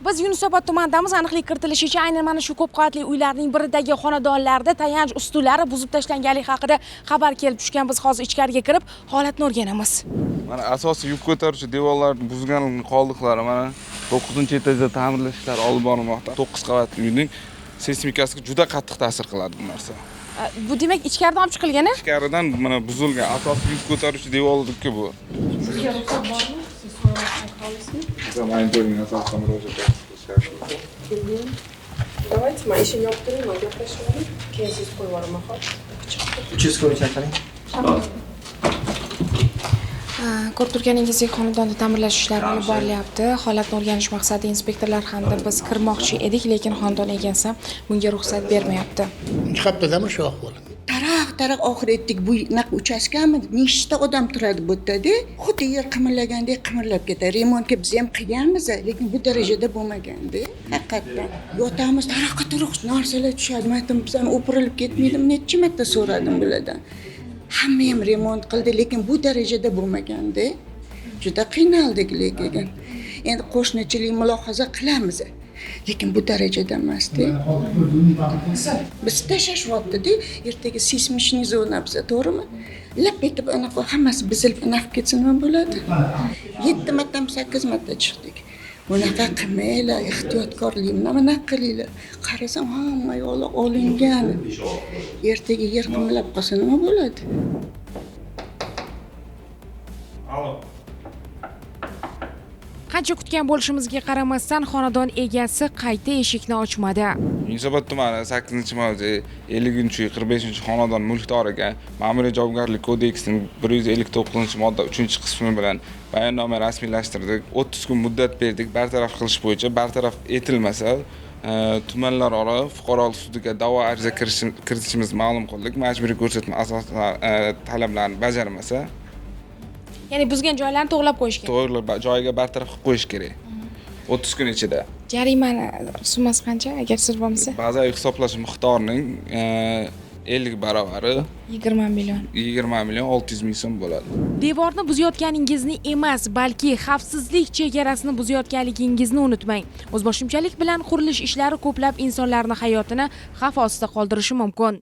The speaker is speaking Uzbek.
Biz Yunusobod tumanidamiz. Aniqlik kiritilishicha, aynan mana shu ko'p qavatli uylarning biridagi xonadonlarda tayanch ustunlari buzib tashlanganligi haqida xabar kelib tushgan. Biz hozir ichkariga kirib, holatni o'rganamiz. Mana asosiy yuk ko'taruvchi devorlarni buzgan qoldiqlari mana 9-etajda ta'mirlash ishlari olib borilmoqda. 9 qavatli uyning seysmikasiga juda qattiq ta'sir qiladi bu narsa. Bu demak ichkaridan olib chiqilgan-a? Ichkaridan mana buzilgan asosiy yuk ko'taruvchi devorniki bu. Sizga ruxsat bormi? Siz so'rashdan qolisizmi? Monitoring asosida murojaat qilishgan. Давайте, men ishimni yoptirayman, gaplashamiz. Keyin siz qo'yib yuboraman, xo'p? 300 ko'rish chaqiring. Ko'rib turganingizdek, xonadonda ta'mirlash ishlari olib borilyapti. Holatni o'rganish maqsadida inspektorlar hamda biz kirmoqchi edik, lekin xonadon egasi bunga ruxsat bermayapti. 2 haftadan shu ahvol. Taraq oxir etdik. Bu naq uchastkami? Nechta odam turadi bu yerda? Xuddi yer qimirlagandek qimirlab ketadi. Remontga biz ham qilganmiz, lekin bu darajada bo'lmaganda. Haqiqatan yotamiz, taraqqa turuq narsalar tushadi. Men bizani o'pirilib ketmaydimi? Necha marta so'radim bulardan. Hamma ham remont qildi, lekin bu darajada bo'lmaganda. Juda qiynaldik lekin. Endi qo'shnichilik mulohaza qilamiz. Lekin bu darajada emas-da. Biz tashlashyapti-da, ertaga seysmishniy zona bizda, to'g'rimi? Lap etib anaqa hammasi buzilib naqib ketsa nima bo'ladi? 7 marta, 8 marta chiqdik. Bunaqa qilmanglar, ehtiyotkorlik, nima qilinglar? Qarasam, hamma yo'li olingan. Ertaga yer qimirlab qolsa nima bo'ladi? Qancha kutgan bo'lishimizga qaramasdan xonadon egasi qayta eshikni ochmadi. Yunusobod tumani 8-mavze 50-45 xonadon mulkdoriga Ma'muriy javobgarlik kodeksining 159-modda 3-qismi bilan bayonnoma rasmiylashtirdik. 30 kun muddat berdik. Bartaraf qilish bo'yicha bartaraf etilmasa tumanlararo fuqarolik sudiga da'vo ariza kiritishimizni ma'lum qildik. Majburiy ko'rsatma asosiy talablarini bajarmasa, Ya'ni buzgan joylarni to'g'rilab qo'yish kerak. to'g'ri joyiga bartaraf qilib qo'yish kerak. 30 kun ichida. Jarimani summasi qancha, agar sir bo'lmasa? Bazaviy hisoblash miqdorining 50 barovari 20 million. 20 million 600 ming so'm bo'ladi. Devorni buzayotganingizni emas, balki xavfsizlik chegarasini buzayotganligingizni unutmang. O'zboshimchalik bilan qurilish ishlari ko'plab insonlarning hayotini xavf ostida qoldirishi mumkin.